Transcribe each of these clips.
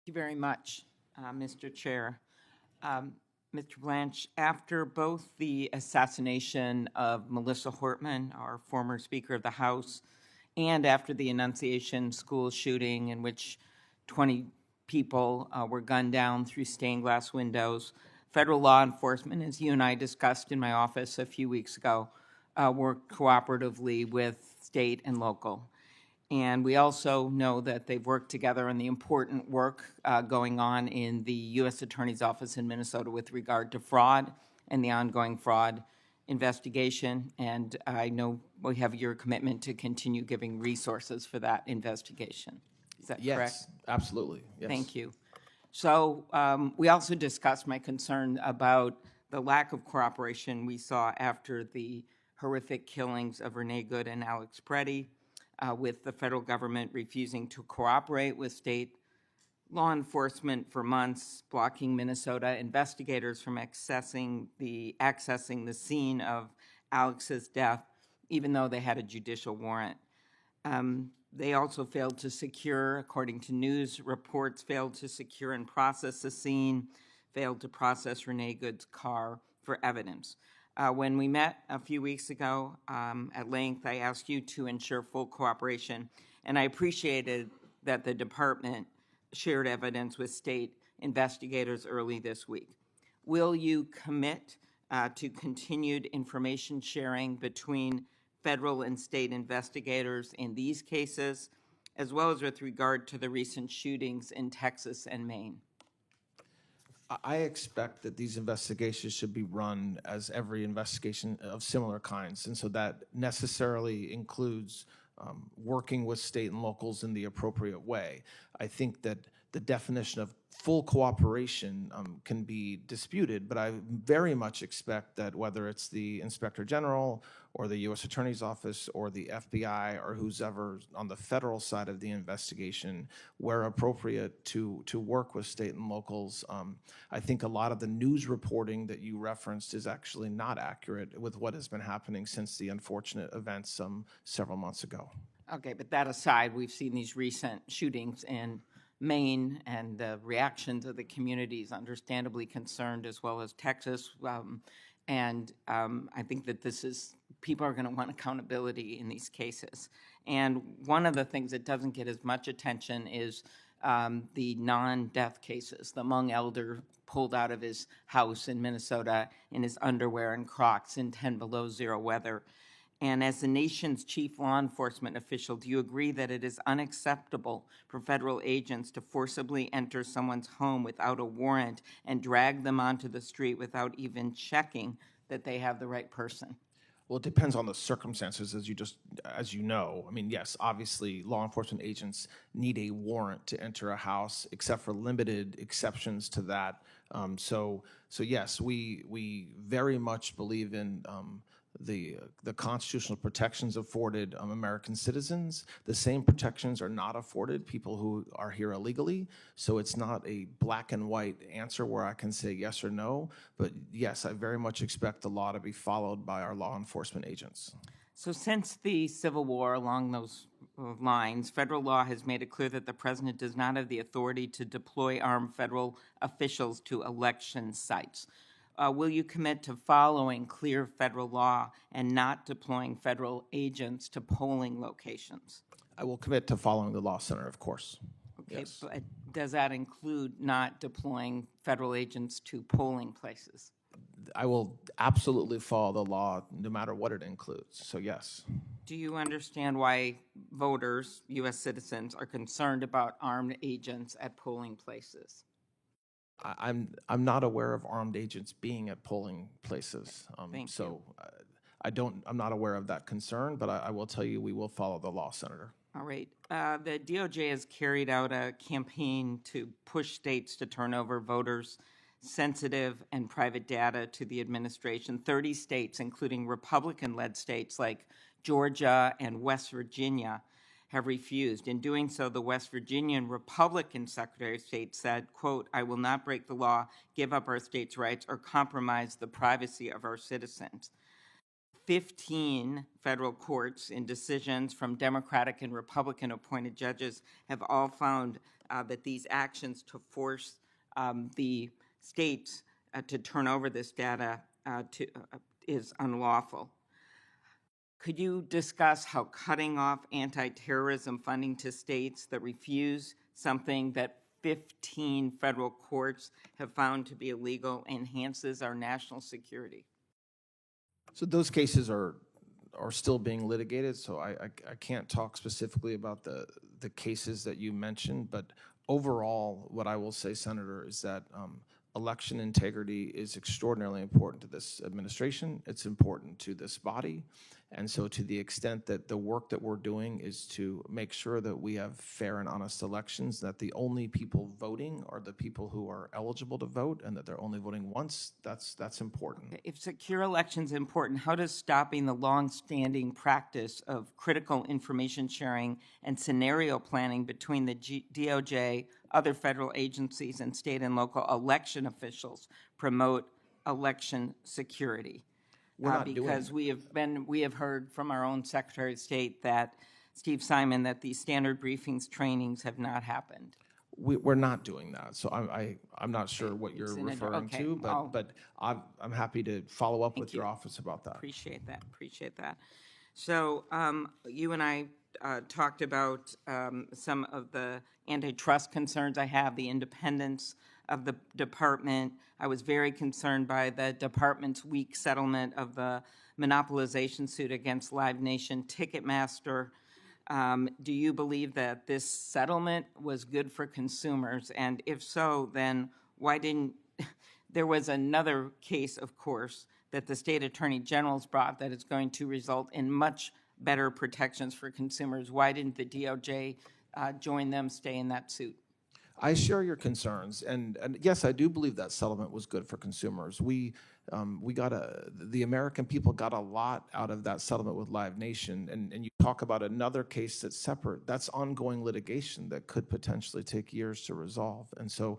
you very much, Mr. Chair. Um, Mr. Blanche, after both the assassination of Melissa Hortman, our former Speaker of the House, and after the Annunciation school shooting in which 20 people were gunned down through stained glass windows, federal law enforcement, as you and I discussed in my office a few weeks ago, worked cooperatively with state and local. And we also know that they've worked together on the important work going on in the U.S. Attorney's Office in Minnesota with regard to fraud and the ongoing fraud investigation. And I know we have your commitment to continue giving resources for that investigation. Is that correct? Yes, absolutely. Yes. Thank you. So we also discussed my concern about the lack of cooperation we saw after the horrific killings of Renee Good and Alex Preddy, with the federal government refusing to cooperate with state law enforcement for months, blocking Minnesota investigators from accessing the scene of Alex's death, even though they had a judicial warrant. They also failed to secure, according to news reports, failed to secure and process the scene, failed to process Renee Good's car for evidence. When we met a few weeks ago at length, I asked you to ensure full cooperation, and I appreciated that the department shared evidence with state investigators early this week. Will you commit to continued information sharing between federal and state investigators in these cases, as well as with regard to the recent shootings in Texas and Maine? I expect that these investigations should be run as every investigation of similar kinds. And so that necessarily includes working with state and locals in the appropriate way. I think that the definition of full cooperation can be disputed, but I very much expect that whether it's the Inspector General or the U.S. Attorney's Office or the FBI or who's ever on the federal side of the investigation, where appropriate, to work with state and locals. I think a lot of the news reporting that you referenced is actually not accurate with what has been happening since the unfortunate events several months ago. Okay, but that aside, we've seen these recent shootings in Maine, and the reactions of the community is understandably concerned, as well as Texas. I think that people are going to want accountability in these cases. And one of the things that doesn't get as much attention is the non-death cases. The Hmong elder pulled out of his house in Minnesota in his underwear and Crocs in 10 below zero weather. And as the nation's chief law enforcement official, do you agree that it is unacceptable for federal agents to forcibly enter someone's home without a warrant and drag them onto the street without even checking that they have the right person? Well, it depends on the circumstances, as you know. I mean, yes, obviously, law enforcement agents need a warrant to enter a house, except for limited exceptions to that. So yes, we very much believe in the constitutional protections afforded American citizens. The same protections are not afforded people who are here illegally. So it's not a black and white answer where I can say yes or no. But yes, I very much expect the law to be followed by our law enforcement agents. So since the Civil War, along those lines, federal law has made it clear that the president does not have the authority to deploy armed federal officials to election sites. Will you commit to following clear federal law and not deploying federal agents to polling locations? I will commit to following the law, Senator, of course. Okay, Yes. but does that include not deploying federal agents to polling places? I will absolutely follow the law no matter what it includes. So yes. Do you understand why voters, U.S. citizens, are concerned about armed agents at polling places? I'm not aware of armed agents being at polling places. Thank so I'm not aware of that concern, but I will tell you we will follow the law, Senator. All right. The DOJ has carried out a campaign to push states to turn over voters' sensitive and private data to the administration. 30 states, including Republican-led states like Georgia and West Virginia, have refused. In doing so, the West Virginian Republican Secretary of State said, quote, "I will not break the law, give up our state's rights, or compromise the privacy of our citizens." 15 federal courts in decisions from Democratic and Republican appointed judges have all found that these actions to force the states to turn over this data is unlawful. Could you discuss how cutting off anti-terrorism funding to states that refuse something that 15 federal courts have found to be illegal enhances our national security? So those cases are still being litigated, so I can't talk specifically about the cases that you mentioned, but overall, what I will say, Senator, is that election integrity is extraordinarily important to this administration. It's important to this body. And so to the extent that the work that we're doing is to make sure that we have fair and honest elections, that the only people voting are the people who are eligible to vote, and that they're only voting once, that's important. If secure elections are important, how does stopping the long-standing practice of critical information sharing and scenario planning between the DOJ, other federal agencies, and state and local election officials promote election security? We're not doing because we have heard from our own Secretary of State that Steve Simon that these standard briefings trainings have not happened. We're not doing that, so I'm not sure what you're referring to, but I'm happy to follow up with your office about that. Appreciate that. So you and I talked about some of the antitrust concerns I have, the independence of the department. I was very concerned by the department's weak settlement of the monopolization suit against Live Nation Ticketmaster. Do you believe that this settlement was good for consumers? And if so, then why didn't, there was another case, of course, that the state attorney general's brought that is going to result in much better protections for consumers. Why didn't the DOJ join them, stay in that suit? I share your concerns, and yes, I do believe that settlement was good for consumers. The American people got a lot out of that settlement with Live Nation, and you talk about another case that's separate. That's ongoing litigation that could potentially take years to resolve. And so,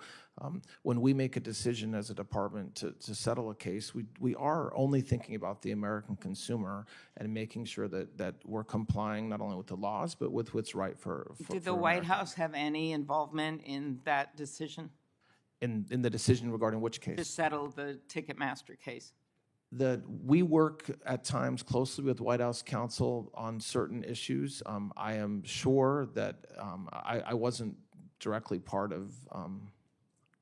when we make a decision as a department to settle a case, we are only thinking about the American consumer and making sure that we're complying not only with the laws but with what's right for. Did the White House have any involvement in that decision? In the decision regarding which case? To settle the Ticketmaster case. We work at times closely with White House counsel on certain issues. I am sure that I wasn't directly part of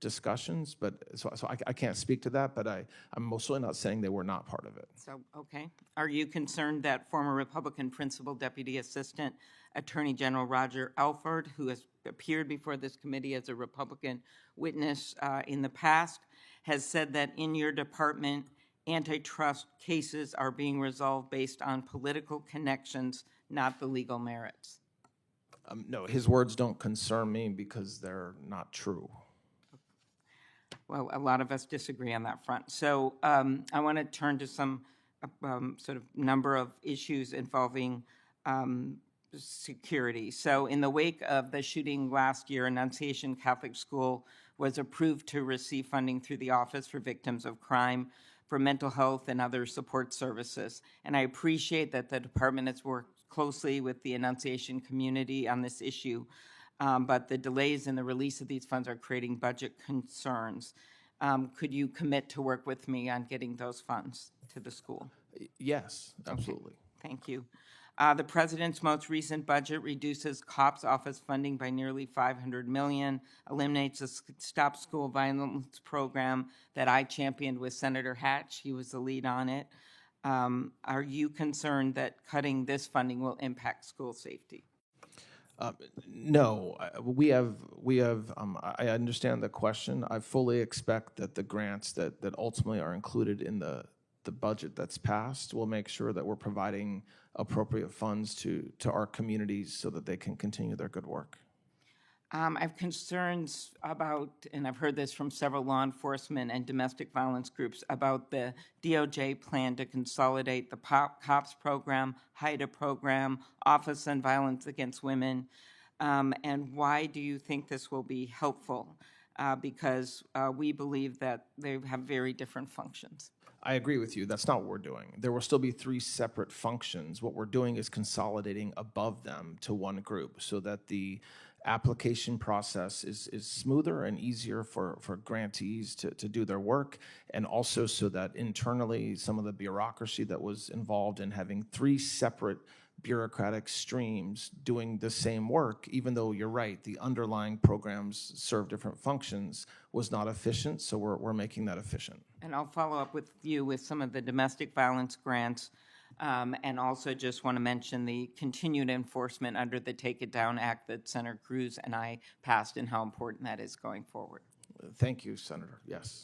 discussions, but so I can't speak to that, but I'm mostly not saying they were not part of it. So, okay. Are you concerned that former Republican Principal Deputy Assistant Attorney General Roger Alford, who has appeared before this committee as a Republican witness in the past, has said that in your department, antitrust cases are being resolved based on political connections, not the legal merits? No, his words don't concern me because they're not true. Well, a lot of us disagree on that front. So I want to turn to some sort of number of issues involving security. So in the wake of the shooting last year, Annunciation Catholic School was approved to receive funding through the Office for Victims of Crime for mental health and other support services. And I appreciate that the department has worked closely with the Annunciation community on this issue. But the delays in the release of these funds are creating budget concerns. Could you commit to work with me on getting those funds to the school? Yes, absolutely. Okay. Thank you. The president's most recent budget reduces COPS office funding by nearly $500 million, eliminates the Stop School Violence program that I championed with Senator Hatch. He was the lead on it. Are you concerned that cutting this funding will impact school safety? No, we have. I understand the question. I fully expect that the grants that ultimately are included in the budget that's passed will make sure that we're providing appropriate funds to our communities so that they can continue their good work. I have concerns about, and I've heard this from several law enforcement and domestic violence groups, about the DOJ plan to consolidate the COPS program, HIDA program, Office on Violence Against Women. And why do you think this will be helpful? Because we believe that they have very different functions. I agree with you. That's not what we're doing. There will still be 3 separate functions. What we're doing is consolidating above them to one group so that the application process is smoother and easier for grantees to do their work, and also so that internally some of the bureaucracy that was involved in having 3 separate bureaucratic streams doing the same work, even though you're right, the underlying programs serve different functions, was not efficient, so we're making that efficient. And I'll follow up with you with some of the domestic violence grants, and also just want to mention the continued enforcement under the Take It Down Act that Senator Cruz and I passed and how important that is going forward. Thank you, Senator. Yes.